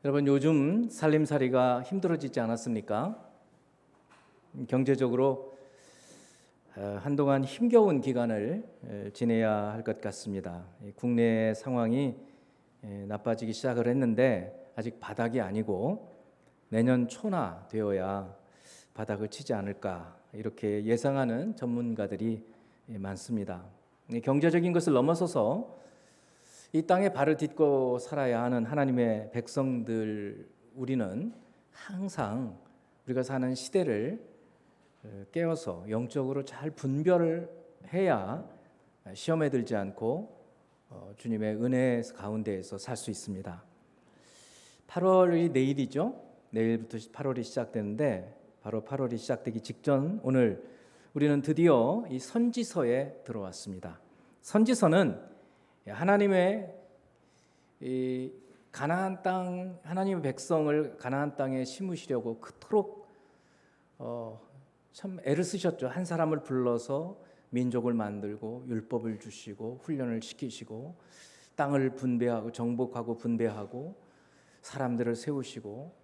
여러분, 요즘 살림살이가 힘들어지지 않았습니까? 경제적으로 한동안 힘겨운 기간을 지내야 할 것 같습니다. 국내 상황이 나빠지기 시작을 했는데 아직 바닥이 아니고 내년 초나 되어야 바닥을 치지 않을까, 이렇게 예상하는 전문가들이 많습니다. 경제적인 것을 넘어서서 이 땅에 발을 딛고 살아야 하는 하나님의 백성들, 우리는 항상 우리가 사는 시대를 깨어서 영적으로 잘 분별을 해야 시험에 들지 않고 주님의 은혜 가운데에서 살 수 있습니다. 8월이 내일이죠. 내일부터 8월이 시작되는데, 바로 8월이 시작되기 직전 오늘 우리는 드디어 이 선지서에 들어왔습니다. 선지서는 하나님의 이 가나안 땅, 하나님의 백성을 가나안 땅에 심으시려고 그토록 참 애를 쓰셨죠. 한 사람을 불러서 민족을 만들고 율법을 주시고 훈련을 시키시고 땅을 분배하고 정복하고 분배하고 사람들을 세우시고,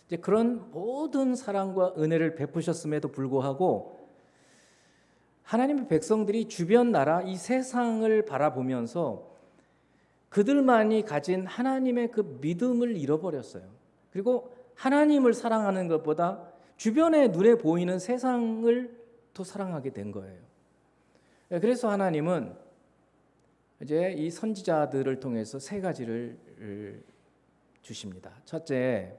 이제 그런 모든 사랑과 은혜를 베푸셨음에도 불구하고 하나님의 백성들이 주변 나라, 이 세상을 바라보면서 그들만이 가진 하나님의 그 믿음을 잃어버렸어요. 그리고 하나님을 사랑하는 것보다 주변에 눈에 보이는 세상을 더 사랑하게 된 거예요. 그래서 하나님은 이제 이 선지자들을 통해서 세 가지를 주십니다. 첫째,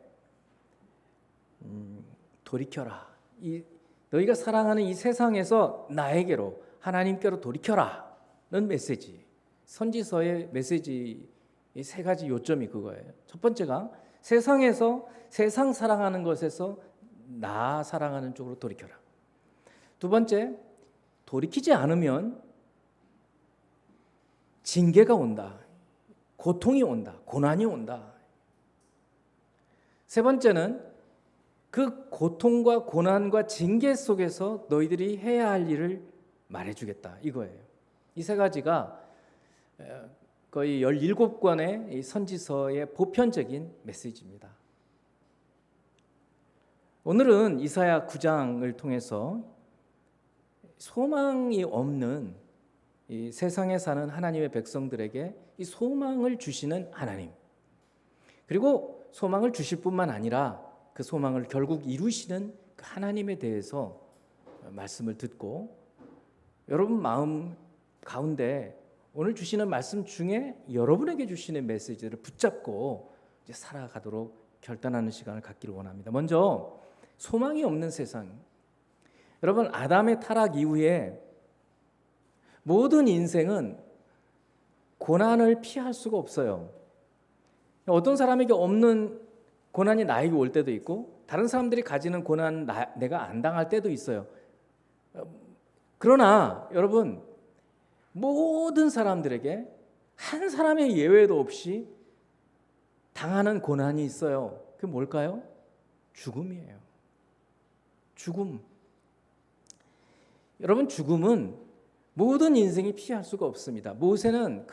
돌이켜라. 너희가 사랑하는 이 세상에서 나에게로, 하나님께로 돌이켜라는 메시지. 선지서의 메시지, 이 세 가지 요점이 그거예요. 첫 번째가 세상에서, 세상 사랑하는 것에서 나 사랑하는 쪽으로 돌이켜라. 두 번째, 돌이키지 않으면 징계가 온다, 고통이 온다, 고난이 온다. 세 번째는 그 고통과 고난과 징계 속에서 너희들이 해야 할 일을 말해주겠다, 이거예요. 이 세 가지가 거의 17권의 이 선지서의 보편적인 메시지입니다. 오늘은 이사야 9장을 통해서 소망이 없는 이 세상에 사는 하나님의 백성들에게 이 소망을 주시는 하나님, 그리고 소망을 주실 뿐만 아니라 그 소망을 결국 이루시는 그 하나님에 대해서 말씀을 듣고, 여러분 마음 가운데 오늘 주시는 말씀 중에 여러분에게 주시는 메시지를 붙잡고 이제 살아가도록 결단하는 시간을 갖기를 원합니다. 먼저 소망이 없는 세상. 여러분, 아담의 타락 이후에 모든 인생은 고난을 피할 수가 없어요. 어떤 사람에게 없는 고난이 나에게 올 때도 있고, 다른 사람들이 가지는 고난 내가 안 당할 때도 있어요. 그러나 여러분, 모든 사람들에게 한 사람의 예외도 없이 당하는 고난이 있어요. 그게 뭘까요? 죽음이에요. 죽음. 여러분, 죽음은 모든 인생이 피할 수가 없습니다. 모세는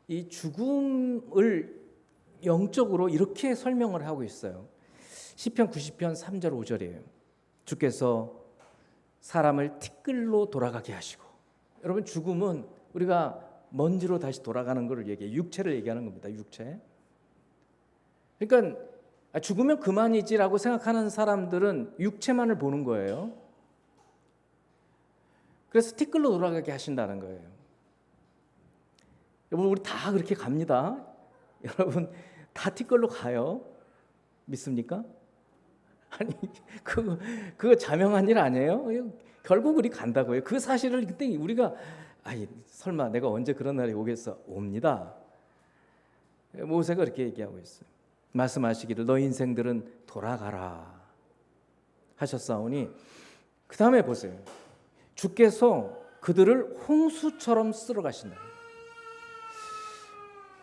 이 죽음을 영적으로 이렇게 설명을 하고 있어요. 시편 90편 3절 5절이에요. 주께서 사람을 티끌로 돌아가게 하시고. 여러분, 죽음은 우리가 먼지로 다시 돌아가는 것을 얘기해요. 육체를 얘기하는 겁니다. 육체. 그러니까 죽으면 그만이지라고 생각하는 사람들은 육체만을 보는 거예요. 그래서 티끌로 돌아가게 하신다는 거예요. 여러분, 우리 다 그렇게 갑니다. 여러분, 다 티끌로 가요. 믿습니까? 아니, 그거 자명한 일 아니에요? 결국 우리 간다고요. 그 사실을 그때 우리가 설마 내가 언제 그런 날이 오겠어? 옵니다. 모세가 그렇게 얘기하고 있어요. 말씀하시기를 너희 인생들은 돌아가라 하셨사오니, 그 다음에 보세요. 주께서 그들을 홍수처럼 쓸어 가신다.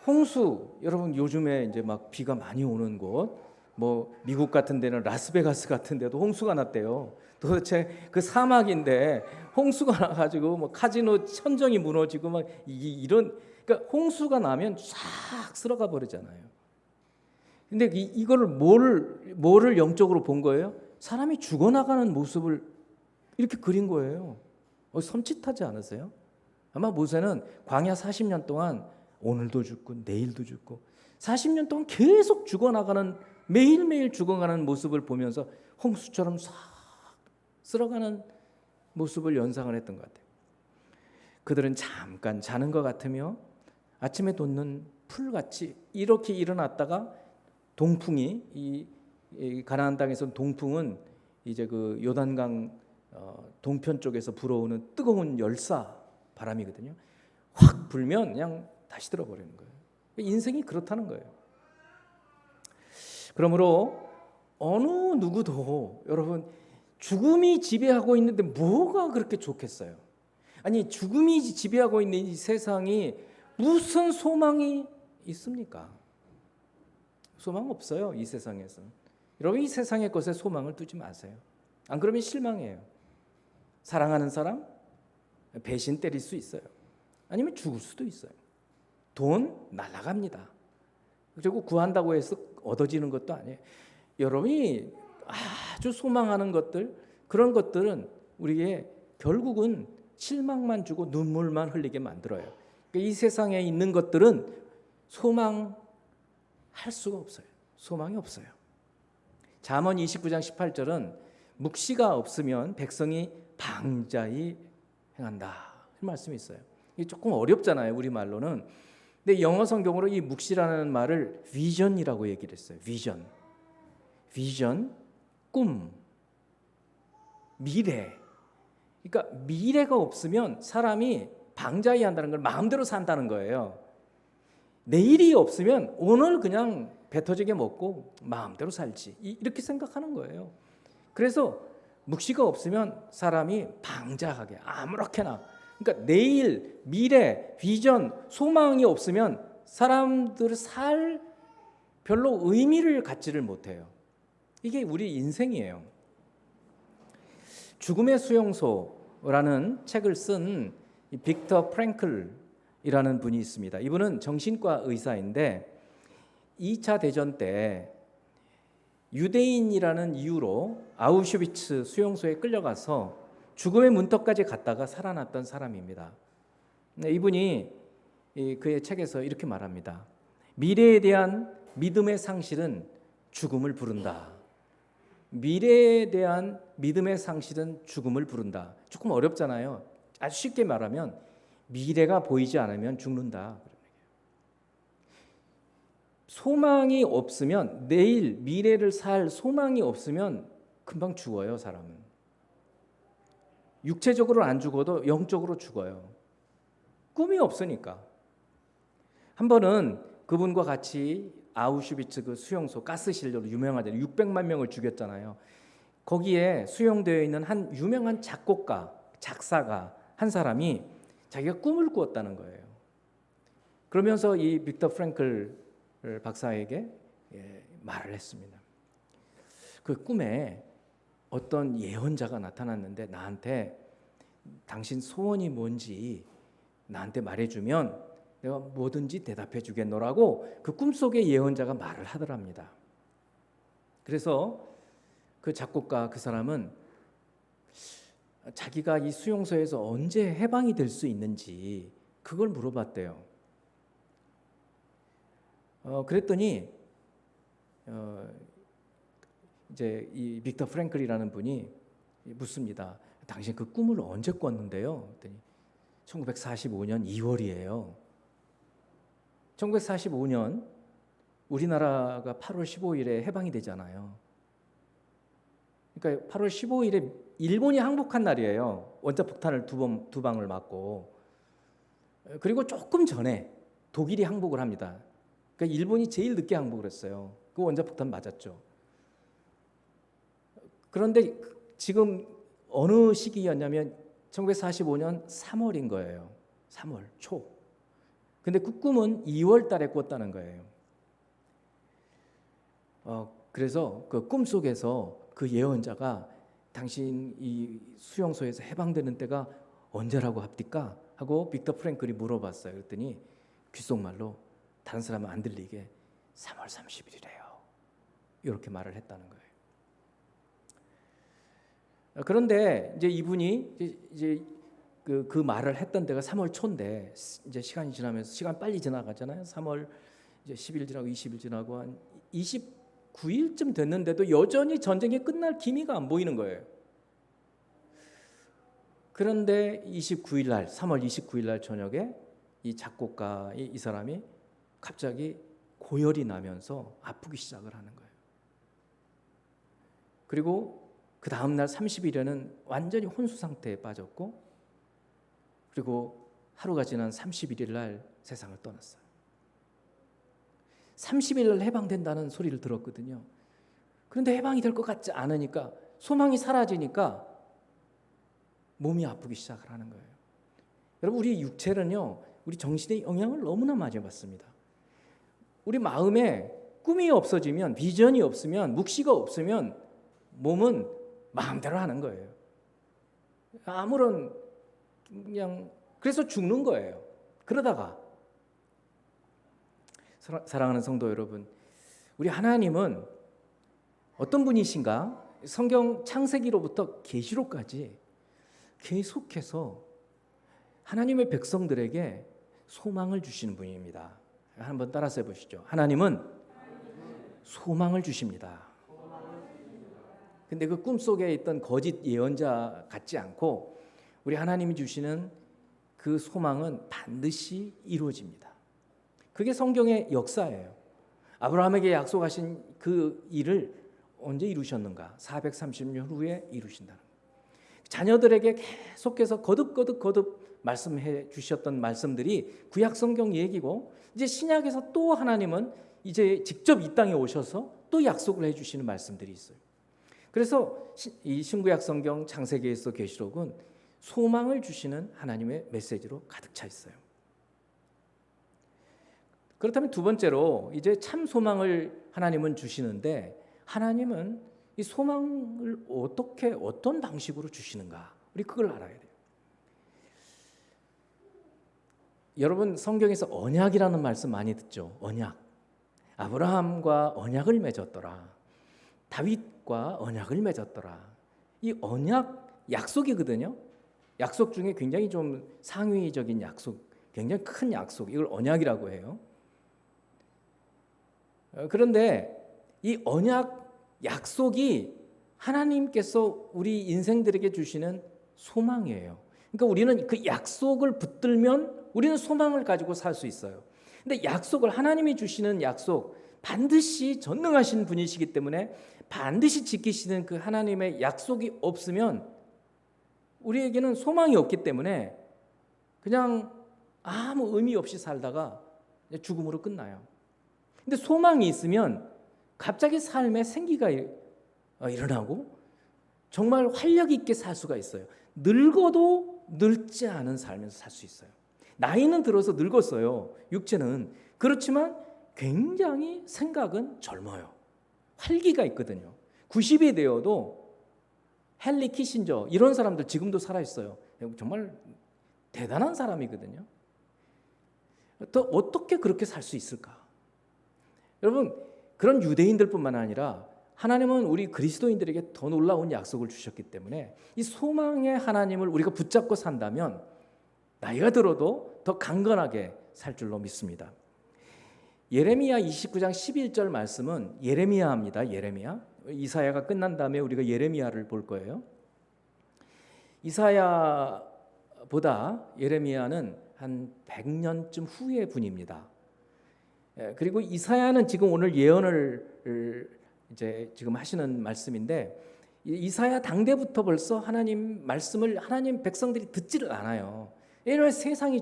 홍수, 여러분 요즘에 이제 막 비가 많이 오는 곳, 뭐 미국 같은 데는 라스베가스 같은 데도 홍수가 났대요. 도대체 그 사막인데 홍수가 나가지고 뭐 카지노 천정이 무너지고 막 이런, 그러니까 홍수가 나면 쫙 쓸어가 버리잖아요. 근데 이거를 뭐를 영적으로 본 거예요? 사람이 죽어나가는 모습을 이렇게 그린 거예요. 섬찟하지 않으세요? 아마 모세는 광야 40년 동안 오늘도 죽고 내일도 죽고 40년 동안 계속 죽어나가는, 매일매일 죽어가는 모습을 보면서 홍수처럼 싹 쓸어가는 모습을 연상을 했던 것 같아요. 그들은 잠깐 자는 것 같으며 아침에 돋는 풀같이 이렇게 일어났다가 동풍이, 이 가나안 땅에서는 동풍은 이제 그 요단강 동편 쪽에서 불어오는 뜨거운 열사 바람이거든요. 확 불면 그냥 다시 들어버리는 거예요. 인생이 그렇다는 거예요. 그러므로 어느 누구도 여러분 죽음이 지배하고 있는데 뭐가 그렇게 좋겠어요? 아니 죽음이 지배하고 있는 이 세상이 무슨 소망이 있습니까? 소망 없어요. 이 세상에서. 여러분 이 세상의 것에 소망을 두지 마세요. 안 그러면 실망해요. 사랑하는 사람 배신 때릴 수 있어요. 아니면 죽을 수도 있어요. 돈 날아갑니다. 그리고 구한다고 해서 얻어지는 것도 아니에요. 여러분이 아주 소망하는 것들, 그런 것들은 우리의 결국은 실망만 주고 눈물만 흘리게 만들어요. 이 세상에 있는 것들은 소망할 수가 없어요. 소망이 없어요. 잠언 29장 18절은 묵시가 없으면 백성이 방자히 행한다, 이 말씀이 있어요. 이게 조금 어렵잖아요, 우리 말로는. 근데 영어 성경으로 이 묵시라는 말을 비전이라고 얘기를 했어요. 비전, 꿈, 미래. 그러니까 미래가 없으면 사람이 방자히 한다는 걸 마음대로 산다는 거예요. 내일이 없으면 오늘 그냥 배 터지게 먹고 마음대로 살지, 이렇게 생각하는 거예요. 그래서 묵시가 없으면 사람이 방자하게 아무렇게나, 그러니까 내일, 미래, 비전, 소망이 없으면 사람들 살 별로 의미를 갖지를 못해요. 이게 우리 인생이에요. 죽음의 수용소라는 책을 쓴 빅터 프랭클이라는 분이 있습니다. 이분은 정신과 의사인데 2차 대전 때 유대인이라는 이유로 아우슈비츠 수용소에 끌려가서 죽음의 문턱까지 갔다가 살아났던 사람입니다. 이분이 그의 책에서 이렇게 말합니다. 미래에 대한 믿음의 상실은 죽음을 부른다. 미래에 대한 믿음의 상실은 죽음을 부른다. 조금 어렵잖아요. 아주 쉽게 말하면 미래가 보이지 않으면 죽는다. 소망이 없으면, 내일 미래를 살 소망이 없으면 금방 죽어요, 사람은. 육체적으로 안 죽어도 영적으로 죽어요. 꿈이 없으니까. 한 번은 그분과 같이 아우슈비츠 그 수용소 가스실로 유명하잖아요. 600만 명을 죽였잖아요. 거기에 수용되어 있는 한 유명한 작곡가, 작사가 한 사람이 자기가 꿈을 꾸었다는 거예요. 그러면서 이 빅터 프랭클 박사에게 말을 했습니다. 그 꿈에 어떤 예언자가 나타났는데 나한테 당신 소원이 뭔지 나한테 말해주면 내가 뭐든지 대답해 주겠노라고 그 꿈속의 예언자가 말을 하더랍니다. 그래서 그 작곡가, 그 사람은 자기가 이 수용소에서 언제 해방이 될 수 있는지 그걸 물어봤대요. 그랬더니 이제 이 빅터 프랭클이라는 분이 묻습니다. 당신 그 꿈을 언제 꿨는데요? 그랬더니 1945년 2월이에요. 1945년 우리나라가 8월 15일에 해방이 되잖아요. 그러니까 8월 15일에 일본이 항복한 날이에요. 원자폭탄을 두 방을 맞고. 그리고 조금 전에 독일이 항복을 합니다. 그러니까 일본이 제일 늦게 항복을 했어요. 그 원자폭탄 맞았죠. 그런데 지금 어느 시기였냐면 1945년 3월인 거예요. 3월 초. 근데 그 꿈은 2월 달에 꿨다는 거예요. 그래서 그 꿈속에서 그 예언자가 당신 이 수용소에서 해방되는 때가 언제라고 합니까? 하고 빅터 프랭클이 물어봤어요. 그랬더니 귓속말로 다른 사람은 안 들리게 3월 30일이래요. 이렇게 말을 했다는 거예요. 그런데 이제 이분이 이제 그 말을 했던 데가 3월 초인데 이제 시간이 지나면서 시간 빨리 지나가잖아요. 3월 이제 10일 지나고 20일 지나고 한 29일쯤 됐는데도 여전히 전쟁이 끝날 기미가 안 보이는 거예요. 그런데 29일 날, 3월 29일 날 저녁에 이 작곡가 이 사람이 갑자기 고열이 나면서 아프기 시작을 하는 거예요. 그리고 그 다음 날 30일에는 완전히 혼수 상태에 빠졌고, 그리고 하루가 지난 31일 날 세상을 떠났어요. 30일 날 해방된다는 소리를 들었거든요. 그런데 해방이 될 것 같지 않으니까, 소망이 사라지니까 몸이 아프기 시작을 하는 거예요. 여러분, 우리 육체는요, 우리 정신의 영향을 너무나 많이 받습니다. 우리 마음에 꿈이 없어지면, 비전이 없으면, 묵시가 없으면 몸은 마음대로 하는 거예요. 아무런 그냥 그래서 죽는 거예요. 그러다가 사랑하는 성도 여러분, 우리 하나님은 어떤 분이신가? 성경 창세기로부터 계시록까지 계속해서 하나님의 백성들에게 소망을 주시는 분입니다. 한번 따라서 해보시죠. 하나님은 소망을 주십니다. 근데 그 꿈속에 있던 거짓 예언자 같지 않고 우리 하나님이 주시는 그 소망은 반드시 이루어집니다. 그게 성경의 역사예요. 아브라함에게 약속하신 그 일을 언제 이루셨는가? 430년 후에 이루신다는 거예요. 자녀들에게 계속해서 거듭 말씀해 주셨던 말씀들이 구약 성경 얘기고, 이제 신약에서 또 하나님은 이제 직접 이 땅에 오셔서 또 약속을 해 주시는 말씀들이 있어요. 그래서 이 신구약 성경 창세기에서 계시록은 소망을 주시는 하나님의 메시지로 가득 차 있어요. 그렇다면 두 번째로 이제 참 소망을 하나님은 주시는데, 하나님은 이 소망을 어떻게 어떤 방식으로 주시는가? 우리 그걸 알아야 돼요. 여러분, 성경에서 언약이라는 말씀 많이 듣죠. 언약. 아브라함과 언약을 맺었더라. 다윗과 언약을 맺었더라. 이 언약 약속이거든요. 약속 중에 굉장히 좀 상위적인 약속, 굉장히 큰 약속, 이걸 언약이라고 해요. 그런데 이 언약 약속이 하나님께서 우리 인생들에게 주시는 소망이에요. 그러니까 우리는 그 약속을 붙들면 우리는 소망을 가지고 살 수 있어요. 근데 약속을, 하나님이 주시는 약속, 반드시 전능하신 분이시기 때문에 반드시 지키시는 그 하나님의 약속이 없으면 우리에게는 소망이 없기 때문에 그냥 아무 의미 없이 살다가 죽음으로 끝나요. 근데 소망이 있으면 갑자기 삶에 생기가 일어나고 정말 활력 있게 살 수가 있어요. 늙어도 늙지 않은 삶에서 살 수 있어요. 나이는 들어서 늙었어요. 육체는. 그렇지만 굉장히 생각은 젊어요. 활기가 있거든요. 90이 되어도 헨리 키신저 이런 사람들 지금도 살아있어요. 정말 대단한 사람이거든요. 또 어떻게 그렇게 살 수 있을까? 여러분, 그런 유대인들뿐만 아니라 하나님은 우리 그리스도인들에게 더 놀라운 약속을 주셨기 때문에 이 소망의 하나님을 우리가 붙잡고 산다면 나이가 들어도 더 강건하게 살 줄로 믿습니다. 예레미야 29장 11절 말씀은 예레미야입니다. 예레미야. 이사야가 끝난 다음에 우리가 예레미야를 볼 거예요. 이사야보다 예레미야는 한 100년쯤 후의 분입니다. 그리고 이사야는 지금 오늘 예언을 이제 지금 하시는 말씀인데, 이사야 당대부터 벌써 하나님 말씀을 하나님 백성들이 듣지를 않아요. 왜냐하면 세상이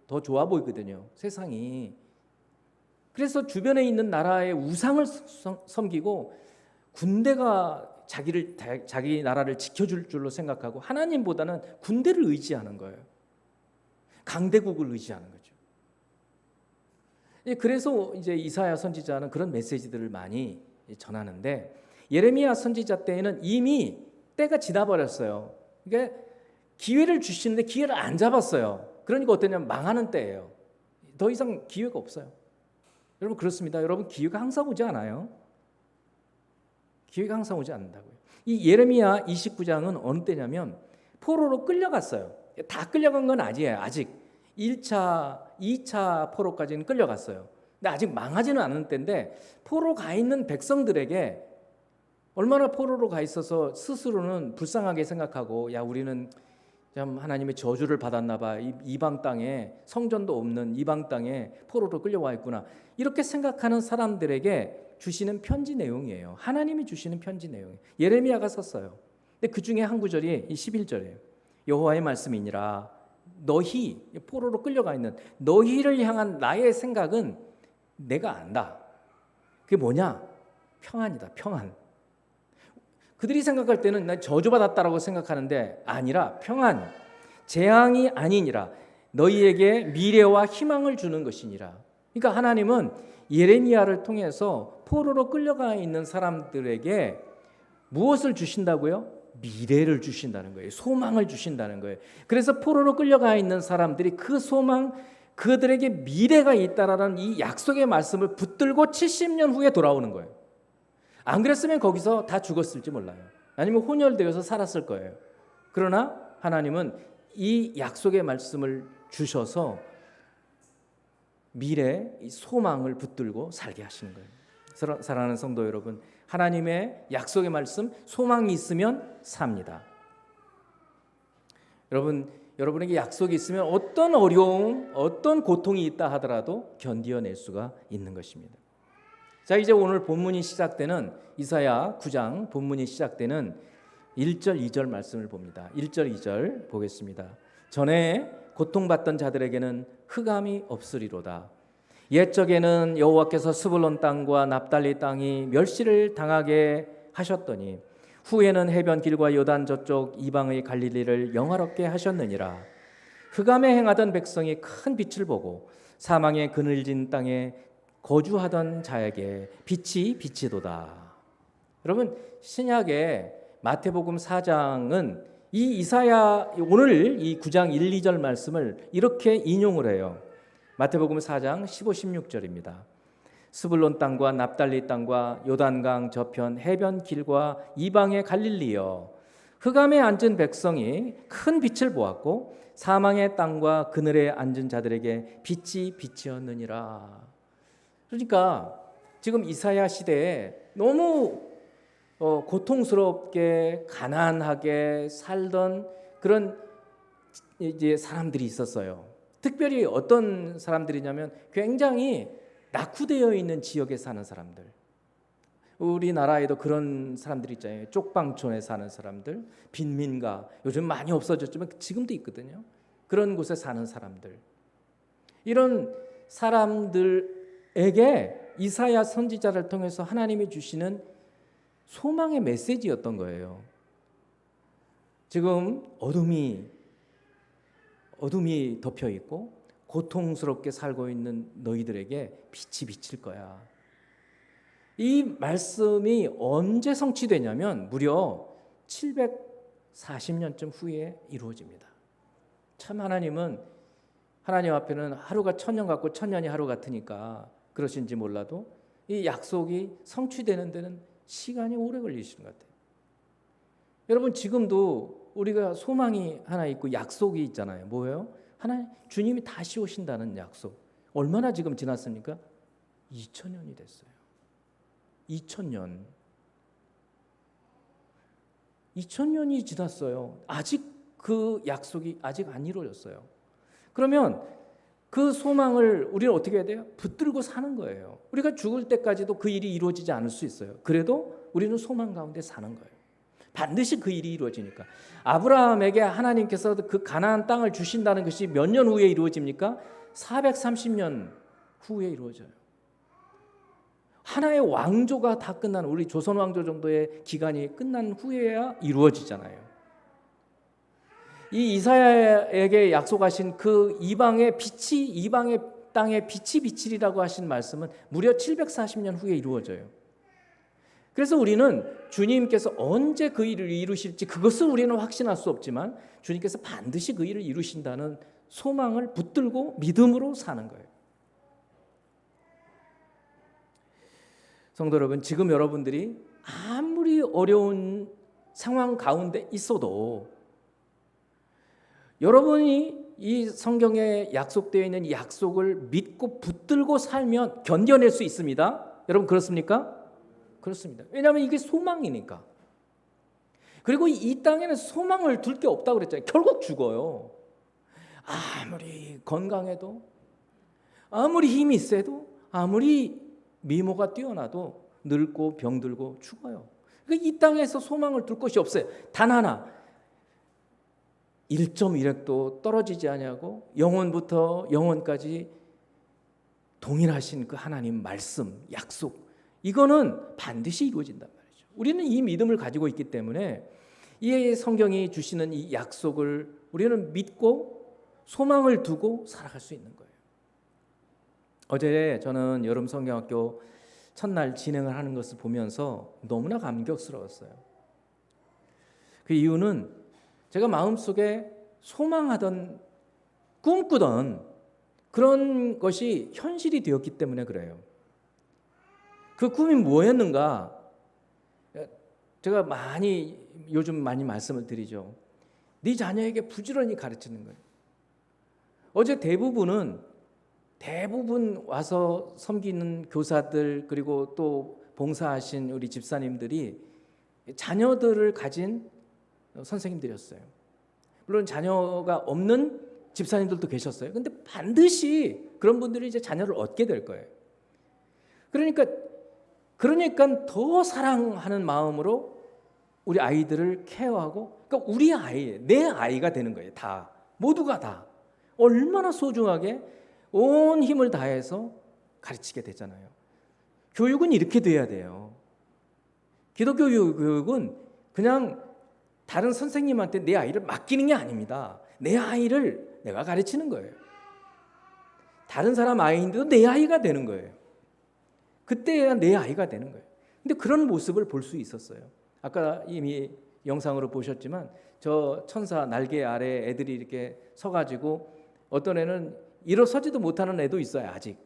더 좋아 보이거든요. 세상이. 그래서 주변에 있는 나라의 우상을 섬기고 군대가 자기 나라를 지켜줄 줄로 생각하고 하나님보다는 군대를 의지하는 거예요. 강대국을 의지하는 거죠. 그래서 이제 이사야 선지자는 그런 메시지들을 많이 전하는데, 예레미야 선지자 때에는 이미 때가 지나버렸어요. 그러니까 기회를 주시는데 기회를 안 잡았어요. 그러니까 어떠냐면 망하는 때예요. 더 이상 기회가 없어요. 여러분 그렇습니다. 여러분 기회가 항상 오지 않아요. 기회가 항상 오지 않는다고요. 이 예레미야 29장은 어느 때냐면 포로로 끌려갔어요. 다 끌려간 건 아니에요. 아직 1차, 2차 포로까지는 끌려갔어요. 근데 아직 망하지는 않은 때인데 포로 가 있는 백성들에게 얼마나 포로로 가 있어서 스스로는 불쌍하게 생각하고 야 우리는 참 하나님의 저주를 받았나 봐. 이방 땅에 성전도 없는 이방 땅에 포로로 끌려와 있구나. 이렇게 생각하는 사람들에게 주시는 편지 내용이에요. 하나님이 주시는 편지 내용이에요. 예레미야가 썼어요. 근데 그 중에 한 구절이 이 11절이에요. 여호와의 말씀이니라 너희 포로로 끌려가 있는 너희를 향한 나의 생각은 내가 안다. 그게 뭐냐? 평안이다. 평안. 그들이 생각할 때는 난 저주받았다라고 생각하는데 아니라 평안, 재앙이 아니니라 너희에게 미래와 희망을 주는 것이니라. 그러니까 하나님은 예레미야를 통해서 포로로 끌려가 있는 사람들에게 무엇을 주신다고요? 미래를 주신다는 거예요. 소망을 주신다는 거예요. 그래서 포로로 끌려가 있는 사람들이 그 소망, 그들에게 미래가 있다라는 이 약속의 말씀을 붙들고 70년 후에 돌아오는 거예요. 안 그랬으면 거기서 다 죽었을지 몰라요. 아니면 혼혈되어서 살았을 거예요. 그러나 하나님은 이 약속의 말씀을 주셔서 미래 이 소망을 붙들고 살게 하시는 거예요. 사랑하는 성도 여러분, 하나님의 약속의 말씀, 소망이 있으면 삽니다. 여러분에게 약속이 있으면 어떤 어려움, 어떤 고통이 있다 하더라도 견디어낼 수가 있는 것입니다. 자, 이제 오늘 본문이 시작되는 이사야 9장 본문이 시작되는 1절 2절 말씀을 봅니다. 1절 2절 보겠습니다. 전에 고통받던 자들에게는 흑암이 없으리로다. 옛적에는 여호와께서 스불론 땅과 납달리 땅이 멸시를 당하게 하셨더니 후에는 해변 길과 요단 저쪽 이방의 갈릴리를 영화롭게 하셨느니라. 흑암에 행하던 백성이 큰 빛을 보고 사망의 그늘진 땅에 거주하던 자에게 빛이 비치도다. 여러분 신약의 마태복음 4장은 이 이사야 오늘 이 9장 1, 2절 말씀을 이렇게 인용을 해요. 마태복음 4장 15, 16절입니다. 스불론 땅과 납달리 땅과 요단강 저편 해변 길과 이방의 갈릴리여 흑암에 앉은 백성이 큰 빛을 보았고 사망의 땅과 그늘에 앉은 자들에게 빛이 비치었느니라. 그러니까 지금 이사야 시대에 너무 고통스럽게 가난하게 살던 그런 이제 사람들이 있었어요. 특별히 어떤 사람들이냐면 굉장히 낙후되어 있는 지역에 사는 사람들. 우리나라에도 그런 사람들 있잖아요. 쪽방촌에 사는 사람들, 빈민가. 요즘 많이 없어졌지만 지금도 있거든요. 그런 곳에 사는 사람들. 이런 사람들에게 이사야 선지자를 통해서 하나님이 주시는 소망의 메시지였던 거예요. 지금 어둠이 덮여 있고 고통스럽게 살고 있는 너희들에게 빛이 비칠 거야. 이 말씀이 언제 성취되냐면 무려 740년쯤 후에 이루어집니다. 참 하나님 앞에는 하루가 1000년 같고 1000년이 하루 같으니까 그러신지 몰라도 이 약속이 성취되는 데는 시간이 오래 걸리시는 것 같아요. 여러분 지금도 우리가 소망이 하나 있고 약속이 있잖아요. 뭐예요? 주님이 다시 오신다는 약속. 얼마나 지금 지났습니까? 2000년이 됐어요. 2000년이 지났어요. 아직 그 약속이 아직 안 이루어졌어요. 그러면 그 소망을 우리는 어떻게 해야 돼요? 붙들고 사는 거예요. 우리가 죽을 때까지도 그 일이 이루어지지 않을 수 있어요. 그래도 우리는 소망 가운데 사는 거예요. 반드시 그 일이 이루어지니까. 아브라함에게 하나님께서 그 가나안 땅을 주신다는 것이 몇 년 후에 이루어집니까? 430년 후에 이루어져요. 하나의 왕조가 다 끝난 우리 조선 왕조 정도의 기간이 끝난 후에야 이루어지잖아요. 이 이사야에게 약속하신 그 이방의 땅에 빛이 비치리라고 하신 말씀은 무려 740년 후에 이루어져요. 그래서 우리는 주님께서 언제 그 일을 이루실지 그것을 우리는 확신할 수 없지만 주님께서 반드시 그 일을 이루신다는 소망을 붙들고 믿음으로 사는 거예요. 성도 여러분, 지금 여러분들이 아무리 어려운 상황 가운데 있어도 여러분이 이 성경에 약속되어 있는 이 약속을 믿고 붙들고 살면 견뎌낼 수 있습니다. 여러분 그렇습니까? 그렇습니다. 왜냐하면 이게 소망이니까. 그리고 이 땅에는 소망을 둘 게 없다고 그랬잖아요. 결국 죽어요. 아무리 건강해도, 아무리 힘이 세도, 아무리 미모가 뛰어나도 늙고 병들고 죽어요. 그러니까 이 땅에서 소망을 둘 것이 없어요. 단 하나, 1.1획도 떨어지지 아니하고 영원부터 영원까지 동일하신 그 하나님 말씀, 약속, 이거는 반드시 이루어진단 말이죠. 우리는 이 믿음을 가지고 있기 때문에 이 성경이 주시는 이 약속을 우리는 믿고 소망을 두고 살아갈 수 있는 거예요. 어제 저는 여름 성경학교 첫날 진행을 하는 것을 보면서 너무나 감격스러웠어요. 그 이유는 제가 마음속에 소망하던, 꿈꾸던 그런 것이 현실이 되었기 때문에 그래요. 그 꿈이 뭐였는가? 제가 요즘 많이 말씀을 드리죠. 네 자녀에게 부지런히 가르치는 거예요. 어제 대부분 와서 섬기는 교사들, 그리고 또 봉사하신 우리 집사님들이 자녀들을 가진 선생님들이었어요. 물론 자녀가 없는 집사님들도 계셨어요. 근데 반드시 그런 분들이 이제 자녀를 얻게 될 거예요. 그러니까 더 사랑하는 마음으로 우리 아이들을 케어하고, 그러니까 우리 아이, 내 아이가 되는 거예요. 다, 모두가 다 얼마나 소중하게 온 힘을 다해서 가르치게 되잖아요. 교육은 이렇게 돼야 돼요. 기독교 교육은 그냥 다른 선생님한테 내 아이를 맡기는 게 아닙니다. 내 아이를 내가 가르치는 거예요. 다른 사람 아이인데도 내 아이가 되는 거예요. 그때야 내 아이가 되는 거예요. 근데 그런 모습을 볼 수 있었어요. 아까 이미 영상으로 보셨지만 저 천사 날개 아래 애들이 이렇게 서가지고, 어떤 애는 일어서지도 못하는 애도 있어요, 아직.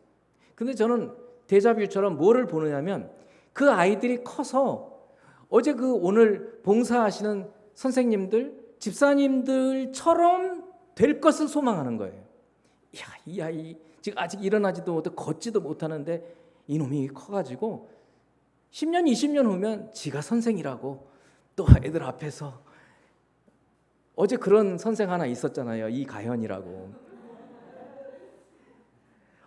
근데 저는 데자뷰처럼 뭐를 보느냐면, 그 아이들이 커서 어제 오늘 봉사하시는 선생님들, 집사님들처럼 될 것을 소망하는 거예요. 야, 이 아이 지금 아직 일어나지도 못하고 걷지도 못하는데 이놈이 커가지고 10년, 20년 후면 지가 선생이라고 또 애들 앞에서. 어제 그런 선생 하나 있었잖아요, 이가현이라고.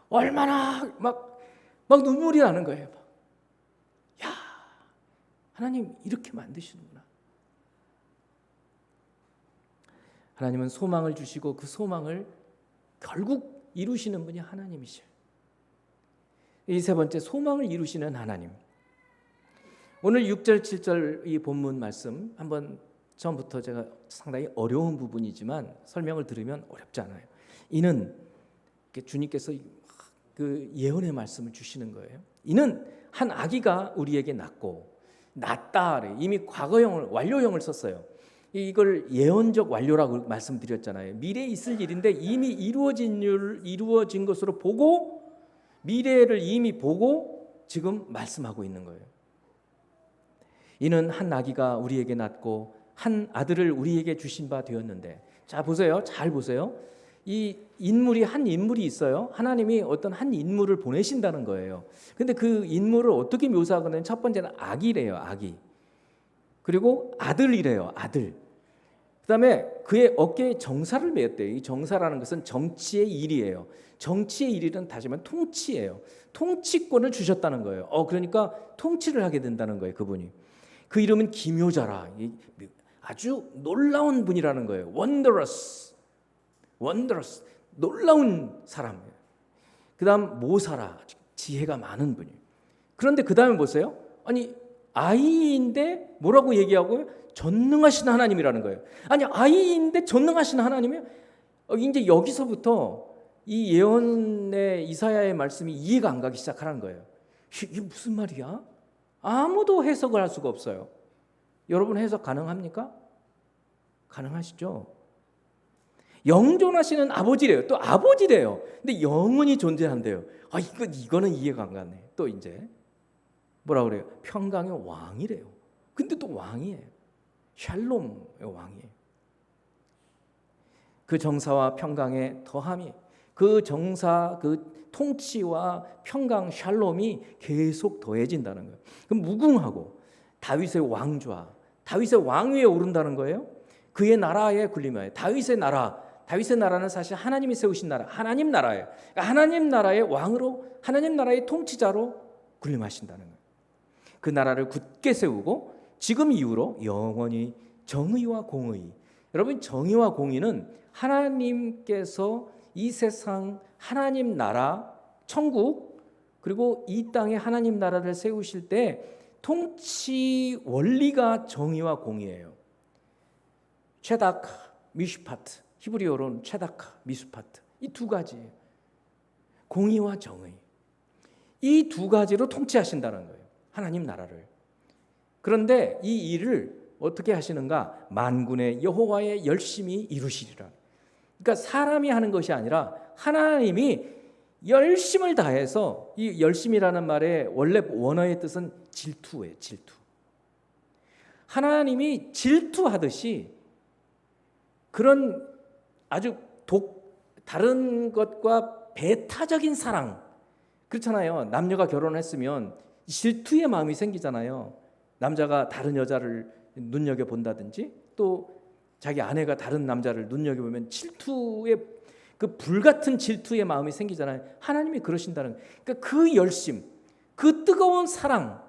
얼마나 막 눈물이 나는 거예요. 야, 하나님 이렇게 만드시는구나. 하나님은 소망을 주시고 그 소망을 결국 이루시는 분이 하나님이셔요. 이 세 번째, 소망을 이루시는 하나님. 오늘 6절 7절 이 본문 말씀 한번 처음부터, 제가 상당히 어려운 부분이지만 설명을 들으면 어렵지 않아요. 이는 주님께서 그 예언의 말씀을 주시는 거예요. 이는 한 아기가 우리에게 낳다. 이미 과거형을, 완료형을 썼어요. 이걸 예언적 완료라고 말씀드렸잖아요. 미래에 있을 일인데 이미 이루어진 것으로 보고, 미래를 이미 보고 지금 말씀하고 있는 거예요. 이는 한 아기가 우리에게 낳고 한 아들을 우리에게 주신 바 되었는데. 자, 보세요. 잘 보세요. 한 인물이 있어요. 하나님이 어떤 한 인물을 보내신다는 거예요. 근데 그 인물을 어떻게 묘사하거든요. 첫 번째는 아기래요, 아기. 그리고 아들이래요, 아들. 그다음에 그의 어깨에 정사를 메었대요. 이 정사라는 것은 정치의 일이에요. 정치의 일이란 다시 말하면 통치예요. 통치권을 주셨다는 거예요. 그러니까 통치를 하게 된다는 거예요, 그분이. 그 이름은 기묘자라. 아주 놀라운 분이라는 거예요. wondrous, 놀라운 사람이에요. 그다음 모사라, 지혜가 많은 분이에요. 그런데 그다음에 보세요. 아니, 아이인데 뭐라고 얘기하고요? 전능하신 하나님이라는 거예요. 아니, 아이인데 전능하신 하나님이요? 이제 여기서부터 이 예언의 이사야의 말씀이 이해가 안 가기 시작하는 거예요. 이게 무슨 말이야? 아무도 해석을 할 수가 없어요. 여러분 해석 가능합니까? 가능하시죠? 영존하시는 아버지래요. 또 아버지래요. 근데 영원히 존재한대요. 이거는 이해가 안 가네. 또 이제 뭐라 그래요? 평강의 왕이래요. 근데 또 왕이에요. 샬롬의 왕이에요. 그 정사와 평강의 더함이, 그 정사, 그 통치와 평강, 샬롬이 계속 더해진다는 거예요. 그럼 무궁하고 다윗의 왕좌, 다윗의 왕위에 오른다는 거예요. 그의 나라에 군림하여. 다윗의 나라는 사실 하나님이 세우신 나라, 하나님 나라예요. 그러니까 하나님 나라의 왕으로, 하나님 나라의 통치자로 군림하신다는 거예요. 그 나라를 굳게 세우고 지금 이후로 영원히 정의와 공의. 여러분, 정의와 공의는 하나님께서 이 세상 하나님 나라, 천국, 그리고 이 땅에 하나님 나라를 세우실 때 통치 원리가 정의와 공의예요. 체다카, 미슈파트, 히브리어로는 체다카, 미슈파트, 이 두 가지예요. 공의와 정의, 이 두 가지로 통치하신다는 거예요, 하나님 나라를. 그런데 이 일을 어떻게 하시는가? 만군의 여호와의 열심히 이루시리라. 그러니까 사람이 하는 것이 아니라 하나님이 열심을 다해서, 이 열심이라는 말의 원래 원어의 뜻은 질투예요. 질투. 하나님이 질투하듯이 그런 아주 다른 것과 배타적인 사랑, 그렇잖아요. 남녀가 결혼했으면 질투의 마음이 생기잖아요. 남자가 다른 여자를 눈여겨본다든지 또 자기 아내가 다른 남자를 눈여겨보면 질투의, 그 불같은 질투의 마음이 생기잖아요. 하나님이 그러신다는 거예요. 그러니까 그 열심, 그 뜨거운 사랑,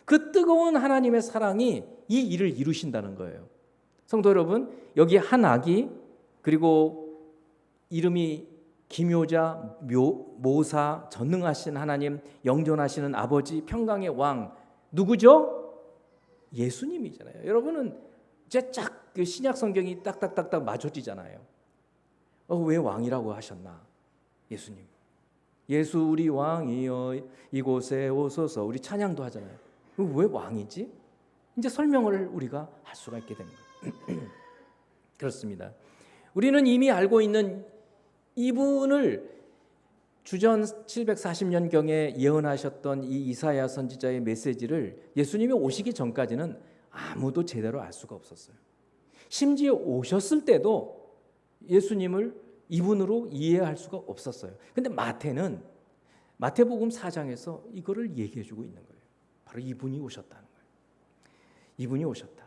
그 뜨거운 하나님의 사랑이 이 일을 이루신다는 거예요. 성도 여러분, 여기 한 아기, 그리고 이름이 기묘자, 모사, 전능하신 하나님, 영존하시는 아버지, 평강의 왕, 누구죠? 예수님이잖아요. 여러분은 이제 그 신약 성경이 딱딱딱딱 맞춰지잖아요. 왜 왕이라고 하셨나? 예수님. 예수 우리 왕이여 이곳에 오소서, 우리 찬양도 하잖아요. 왜 왕이지? 이제 설명을 우리가 할 수가 있게 되는 거예요. 그렇습니다. 우리는 이미 알고 있는 이분을 주전 740년경에 예언하셨던 이 이사야 선지자의 메시지를 예수님이 오시기 전까지는 아무도 제대로 알 수가 없었어요. 심지어 오셨을 때도 예수님을 이분으로 이해할 수가 없었어요. 근데 마태는 마태복음 4장에서 이거를 얘기해 주고 있는 거예요. 바로 이분이 오셨다는 거예요. 이분이 오셨다.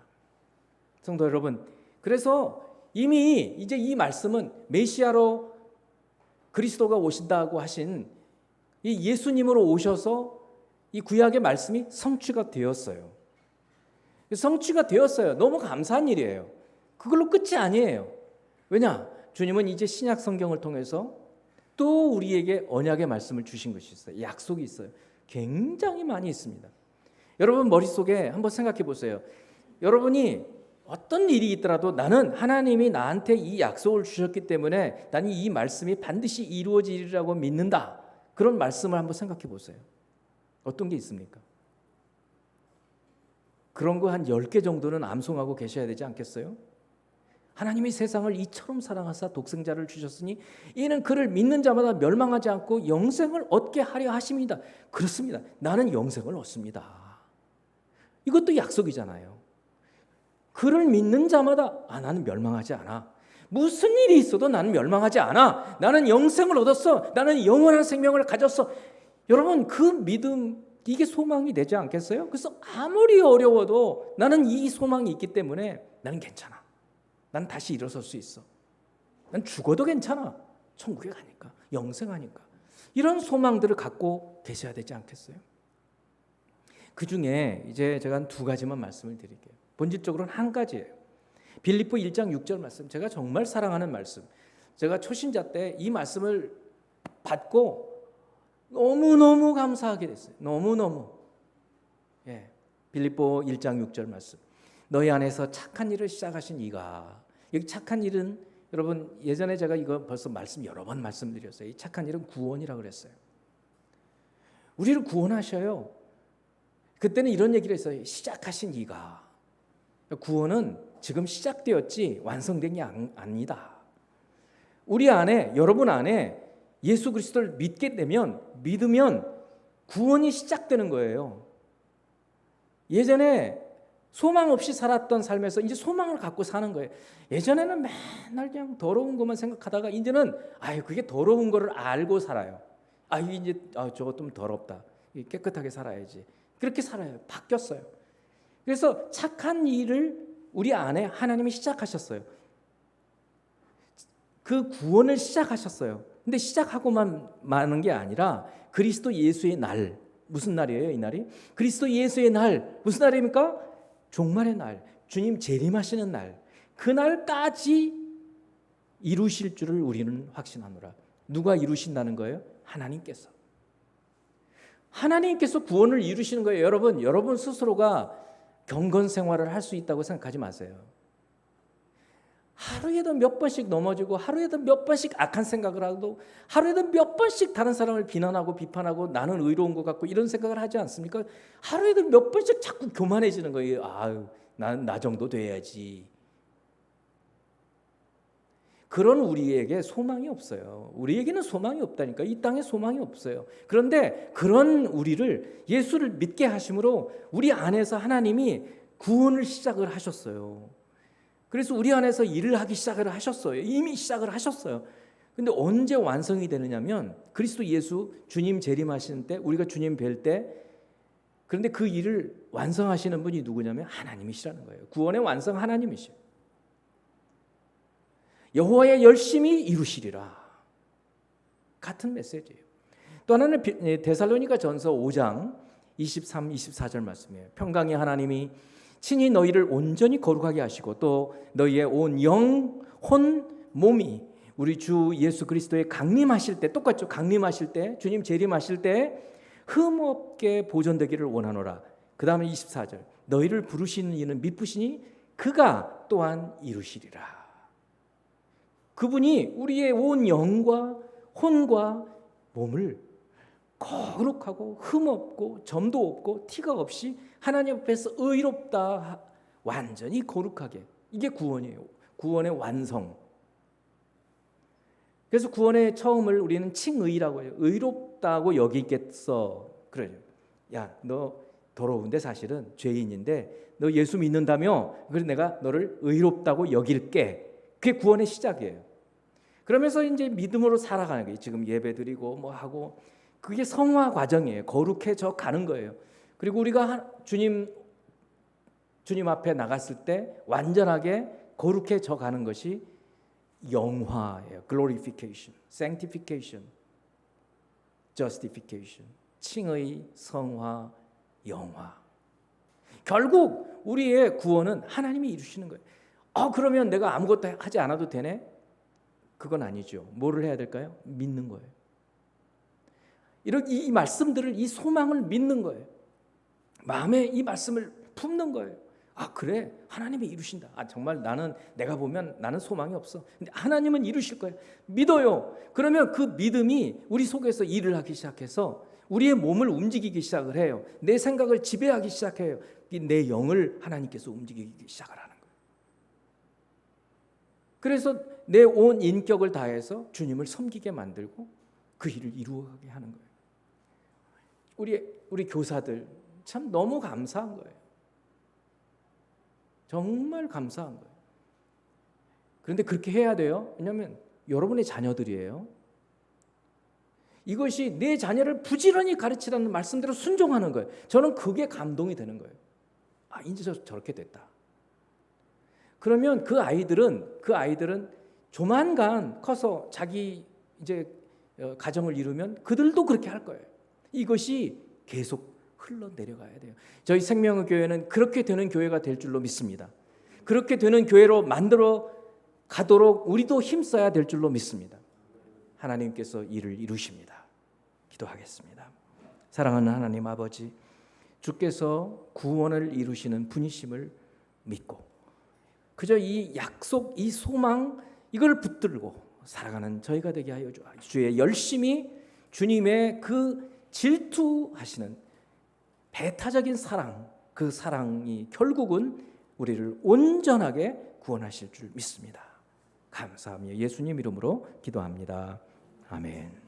성도 여러분, 그래서 이미 이제 이 말씀은 메시아로 그리스도가 오신다고 하신 이 예수님으로 오셔서 이 구약의 말씀이 성취가 되었어요. 성취가 되었어요. 너무 감사한 일이에요. 그걸로 끝이 아니에요. 왜냐? 주님은 이제 신약 성경을 통해서 또 우리에게 언약의 말씀을 주신 것이 있어요. 약속이 있어요. 굉장히 많이 있습니다. 여러분 머릿속에 한번 생각해 보세요. 여러분이 어떤 일이 있더라도 나는 하나님이 나한테 이 약속을 주셨기 때문에 나는 이 말씀이 반드시 이루어지리라고 믿는다. 그런 말씀을 한번 생각해 보세요. 어떤 게 있습니까? 그런 거 한 10개 정도는 암송하고 계셔야 되지 않겠어요? 하나님이 세상을 이처럼 사랑하사 독생자를 주셨으니 이는 그를 믿는 자마다 멸망하지 않고 영생을 얻게 하려 하심이다. 그렇습니다. 나는 영생을 얻습니다. 이것도 약속이잖아요. 그를 믿는 자마다 나는 멸망하지 않아. 무슨 일이 있어도 나는 멸망하지 않아. 나는 영생을 얻었어. 나는 영원한 생명을 가졌어. 여러분 그 믿음, 이게 소망이 되지 않겠어요? 그래서 아무리 어려워도 나는 이 소망이 있기 때문에 나는 괜찮아. 난 다시 일어설 수 있어. 난 죽어도 괜찮아. 천국에 가니까, 영생하니까. 이런 소망들을 갖고 계셔야 되지 않겠어요? 그 중에 이제 제가 한 2가지만 말씀을 드릴게요. 본질적으로는 한 가지예요. 빌립보 1장 6절 말씀, 제가 정말 사랑하는 말씀. 제가 초신자 때 이 말씀을 받고 너무너무 감사하게 됐어요. 너무너무. 예. 빌립보 1장 6절 말씀. 너희 안에서 착한 일을 시작하신 이가, 여기 착한 일은 여러분 예전에 제가 이거 벌써 여러 번 말씀드렸어요. 이 착한 일은 구원이라고 그랬어요. 우리를 구원하셔요. 그때는 이런 얘기를 했어요. 시작하신 이가. 구원은 지금 시작되었지 완성된 게 아니다. 우리 안에, 여러분 안에 예수 그리스도를 믿게 되면, 믿으면 구원이 시작되는 거예요. 예전에 소망 없이 살았던 삶에서 이제 소망을 갖고 사는 거예요. 예전에는 맨날 그냥 더러운 것만 생각하다가 이제는 그게 더러운 거를 알고 살아요. 이제 저거 좀 더럽다. 깨끗하게 살아야지. 그렇게 살아요. 바뀌었어요. 그래서 착한 일을 우리 안에 하나님이 시작하셨어요. 그 구원을 시작하셨어요. 근데 시작하고만 마는 게 아니라 그리스도 예수의 날, 무슨 날이에요? 이 날이 그리스도 예수의 날, 무슨 날입니까? 종말의 날, 주님 재림하시는 날, 그날까지 이루실 줄을 우리는 확신하노라. 누가 이루신다는 거예요? 하나님께서. 하나님께서 구원을 이루시는 거예요. 여러분 스스로가 경건 생활을 할 수 있다고 생각하지 마세요. 하루에도 몇 번씩 넘어지고 하루에도 몇 번씩 악한 생각을 하고 하루에도 몇 번씩 다른 사람을 비난하고 비판하고 나는 의로운 것 같고 이런 생각을 하지 않습니까? 하루에도 몇 번씩 자꾸 교만해지는 거예요. 난 나 정도 돼야지. 그런 우리에게 소망이 없어요. 우리에게는 소망이 없다니까. 이 땅에 소망이 없어요. 그런데 그런 우리를 예수를 믿게 하심으로 우리 안에서 하나님이 구원을 시작을 하셨어요. 그래서 우리 안에서 일을 하기 시작을 하셨어요. 이미 시작을 하셨어요. 근데 언제 완성이 되느냐면 그리스도 예수 주님 재림하시는 때, 우리가 주님 뵐 때, 그런데 그 일을 완성하시는 분이 누구냐면 하나님이시라는 거예요. 구원의 완성 하나님이시요. 여호와의 열심히 이루시리라. 같은 메시지예요. 또 하나는 데살로니가 전서 5장 23, 24절 말씀이에요. 평강의 하나님이 친히 너희를 온전히 거룩하게 하시고 또 너희의 온 영, 혼, 몸이 우리 주 예수 그리스도의 강림하실 때, 똑같죠. 강림하실 때, 주님 재림하실 때 흠없게 보존되기를 원하노라. 그 다음에 24절 너희를 부르시는 이는 미쁘시니 그가 또한 이루시리라. 그분이 우리의 온 영과 혼과 몸을 거룩하고 흠없고 점도 없고 티가 없이 하나님 앞에서 의롭다, 완전히 거룩하게. 이게 구원이에요. 구원의 완성. 그래서 구원의 처음을 우리는 칭의라고 해요. 의롭다고 여기겠어. 그래요. 야, 너 더러운데 사실은 죄인인데 너 예수 믿는다며? 그래서 내가 너를 의롭다고 여길게. 그게 구원의 시작이에요. 그러면서 이제 믿음으로 살아가는 거예요. 지금 예배드리고 뭐 하고 그게 성화 과정이에요. 거룩해져 가는 거예요. 그리고 우리가 주님 앞에 나갔을 때 완전하게 거룩해져 가는 것이 영화예요. glorification, sanctification, justification, 칭의, 성화, 영화. 결국 우리의 구원은 하나님이 이루시는 거예요. 그러면 내가 아무것도 하지 않아도 되네? 그건 아니죠. 뭐를 해야 될까요? 믿는 거예요. 이 말씀들을, 이 소망을 믿는 거예요. 마음에 이 말씀을 품는 거예요. 그래, 하나님이 이루신다. 정말 내가 보면 나는 소망이 없어. 근데 하나님은 이루실 거예요. 믿어요. 그러면 그 믿음이 우리 속에서 일을 하기 시작해서 우리의 몸을 움직이기 시작을 해요. 내 생각을 지배하기 시작해요. 내 영을 하나님께서 움직이기 시작을 하는 거예요. 그래서 내 온 인격을 다해서 주님을 섬기게 만들고 그 일을 이루어가게 하는 거예요. 우리 교사들 참 너무 감사한 거예요. 정말 감사한 거예요. 그런데 그렇게 해야 돼요. 왜냐하면 여러분의 자녀들이에요. 이것이 내 자녀를 부지런히 가르치라는 말씀대로 순종하는 거예요. 저는 그게 감동이 되는 거예요. 이제 저렇게 됐다. 그러면 그 아이들은 조만간 커서 자기 이제 가정을 이루면 그들도 그렇게 할 거예요. 이것이 계속 흘러내려가야 돼요. 저희 생명의 교회는 그렇게 되는 교회가 될 줄로 믿습니다. 그렇게 되는 교회로 만들어 가도록 우리도 힘써야 될 줄로 믿습니다. 하나님께서 이를 이루십니다. 기도하겠습니다. 사랑하는 하나님 아버지, 주께서 구원을 이루시는 분이심을 믿고 그저 이 약속, 이 소망, 이걸 붙들고 살아가는 저희가 되게 하여 주의 열심히 주님의 그 질투하시는 배타적인 사랑, 그 사랑이 결국은 우리를 온전하게 구원하실 줄 믿습니다. 감사하며 예수님 이름으로 기도합니다. 아멘.